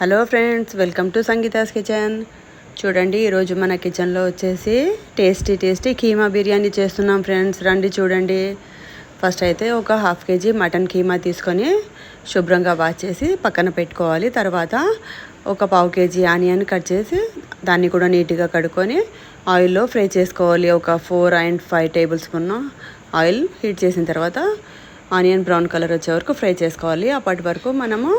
Hello friends, welcome to Sangeeta's kitchen. చూడండి, ఈరోజు మన కిచెన్లో వచ్చేసి టేస్టీ కీమా బిర్యానీ చేస్తున్నాం ఫ్రెండ్స్. రండి చూడండి. ఫస్ట్ అయితే ఒక హాఫ్ కేజీ మటన్ కీమా తీసుకొని శుభ్రంగా వాష్ చేసి పక్కన పెట్టుకోవాలి. తర్వాత ఒక పావు కేజీ ఆనియన్ కట్ చేసి దాన్ని కూడా నీట్గా కడుక్కొని ఆయిల్లో ఫ్రై చేసుకోవాలి. ఒక 4 and 5 table spoon oil heat చేసిన తర్వాత ఆనియన్ బ్రౌన్ కలర్ వచ్చే వరకు ఫ్రై చేసుకోవాలి. అప్పటి వరకు మనము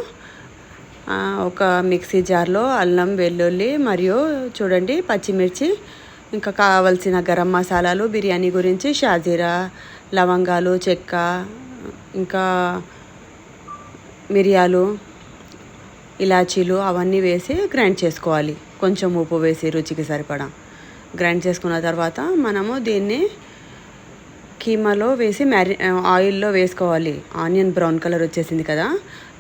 ఒక మిక్సీ జార్లో అల్లం, వెల్లుల్లి మరియు చూడండి పచ్చిమిర్చి, ఇంకా కావాల్సిన గరం మసాలాలు, బిర్యానీ గురించి షాజీరా, లవంగాలు, చెక్క, ఇంకా మిరియాలు, ఇలాచీలు అవన్నీ వేసి గ్రైండ్ చేసుకోవాలి. కొంచెం ఉప్పు వేసి రుచికి సరిపడా గ్రైండ్ చేసుకున్న తర్వాత మనము దీన్ని కీమాలో వేసి ఆయిల్లో వేసుకోవాలి. ఆనియన్ బ్రౌన్ కలర్ వచ్చేసింది కదా,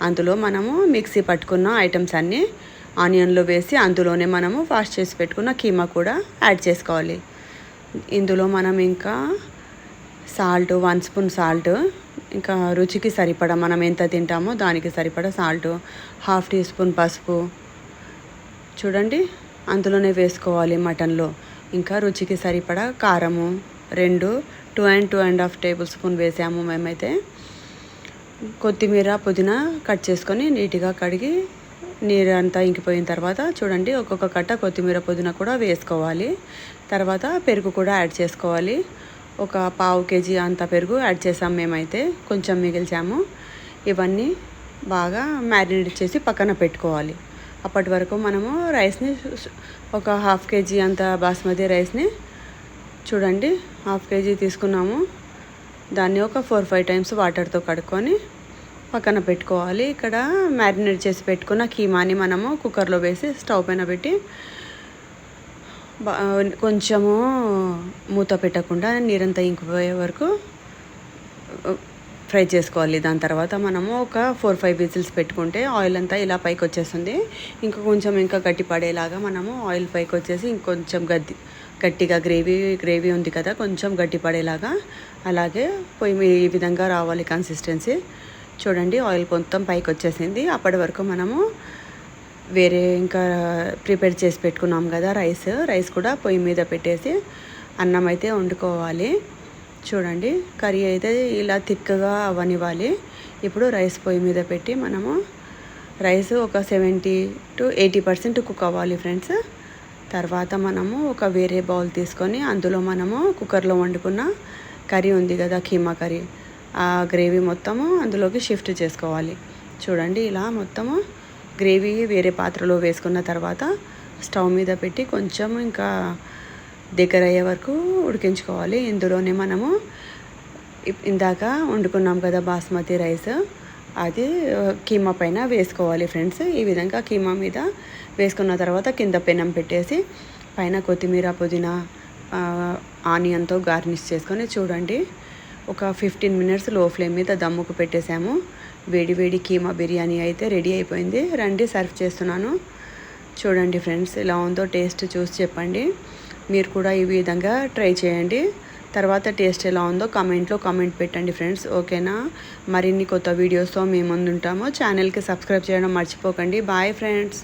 అందులో మనము మిక్సీ పట్టుకున్న ఐటమ్స్ అన్నీ ఆనియన్లో వేసి అందులోనే మనము వాష్ చేసి పెట్టుకున్న కీమా కూడా యాడ్ చేసుకోవాలి. ఇందులో మనం ఇంకా సాల్ట్, 1 స్పూన్ సాల్ట్, ఇంకా రుచికి సరిపడా మనం ఎంత తింటామో దానికి సరిపడా సాల్ట్, 1/2 టీ స్పూన్ పసుపు చూడండి అందులోనే వేసుకోవాలి మటన్లో. ఇంకా రుచికి సరిపడా కారము 2 and 2.5 టేబుల్ స్పూన్ వేసాము మేమైతే. కొత్తిమీర, పుదీనా కట్ చేసుకొని నీట్గా కడిగి నీరు అంతా ఇంకిపోయిన తర్వాత చూడండి ఒక్కొక్క కట్ట కొత్తిమీర, పుదీనా కూడా వేసుకోవాలి. తర్వాత పెరుగు కూడా యాడ్ చేసుకోవాలి. ఒక పావు కేజీ అంత పెరుగు యాడ్ చేసాము మేమైతే, కొంచెం మిగిల్చాము. ఇవన్నీ బాగా మ్యారినేట్ చేసి పక్కన పెట్టుకోవాలి. అప్పటి వరకు మనము రైస్ని ఒక 1/2 కేజీ అంత బాస్మతి రైస్ని చూడండి 1/2 కేజీ తీసుకున్నాము. దాన్ని ఒక 4-5 టైమ్స్ వాటర్తో కడుక్కొని పక్కన పెట్టుకోవాలి. ఇక్కడ మ్యారినేట్ చేసి పెట్టుకున్న కీమాని మనము కుక్కర్లో వేసి స్టవ్ పైన పెట్టి కొంచెము మూత పెట్టకుండా నీరంతా ఇంకిపోయే వరకు ఫ్రై చేసుకోవాలి. దాని తర్వాత మనము ఒక 4-5 విజిల్స్ పెట్టుకుంటే ఆయిల్ అంతా ఇలా పైకి వచ్చేస్తుంది. ఇంకా గట్టి పడేలాగా మనము ఆయిల్ పైకి వచ్చేసి ఇంకొంచెం గట్టిగా గ్రేవీ ఉంది కదా, కొంచెం గట్టి పడేలాగా అలాగే పొయ్యి ఈ విధంగా రావాలి కన్సిస్టెన్సీ. చూడండి ఆయిల్ మొత్తం పైకి వచ్చేసింది. అప్పటి వరకు మనము వేరే ఇంకా ప్రిపేర్ చేసి పెట్టుకున్నాం కదా రైస్ కూడా పొయ్యి మీద పెట్టేసి అన్నం అయితే వండుకోవాలి. చూడండి కర్రీ అయితే ఇలా థిక్గా అవ్వనివ్వాలి. ఇప్పుడు రైస్ పొయ్యి మీద పెట్టి మనము రైస్ ఒక 70 to 80% కుక్ అవ్వాలి ఫ్రెండ్స్. తర్వాత మనము ఒక వేరే బౌల్ తీసుకొని అందులో మనము కుక్కర్లో వండుకున్న కర్రీ ఉంది కదా, కీమా కర్రీ, ఆ గ్రేవీ మొత్తము అందులోకి షిఫ్ట్ చేసుకోవాలి. చూడండి ఇలా మొత్తము గ్రేవీ వేరే పాత్రలో వేసుకున్న తర్వాత స్టవ్ మీద పెట్టి కొంచెం ఇంకా దగ్గర అయ్యే వరకు ఉడికించుకోవాలి. ఇందులోనే మనము ఇందాక వండుకున్నాం కదా బాస్మతి రైస్, అది కీమా పైన వేసుకోవాలి ఫ్రెండ్స్. ఈ విధంగా కీమా మీద వేసుకున్న తర్వాత కింద పెనం పెట్టేసి పైన కొత్తిమీర, పుదీనా, ఆనియన్తో గార్నిష్ చేసుకొని చూడండి ఒక 15 minutes లో ఫ్లేమ్ మీద దమ్ముకు పెట్టేసాము. వేడి కీమా బిర్యానీ అయితే రెడీ అయిపోయింది. రండి సర్వ్ చేస్తున్నాను. చూడండి ఫ్రెండ్స్ ఎలా ఉందో టేస్ట్ చూసి చెప్పండి. మీరు కూడా ఈ విధంగా ట్రై చేయండి. తర్వాత టేస్ట్ ఎలా ఉందో కామెంట్ పెట్టండి ఫ్రెండ్స్. ఓకేనా? మరిన్ని కొత్త వీడియోస్తో మేము ముందుంటాము. ఛానల్కి సబ్స్క్రైబ్ చేయడం మర్చిపోకండి. Bye friends.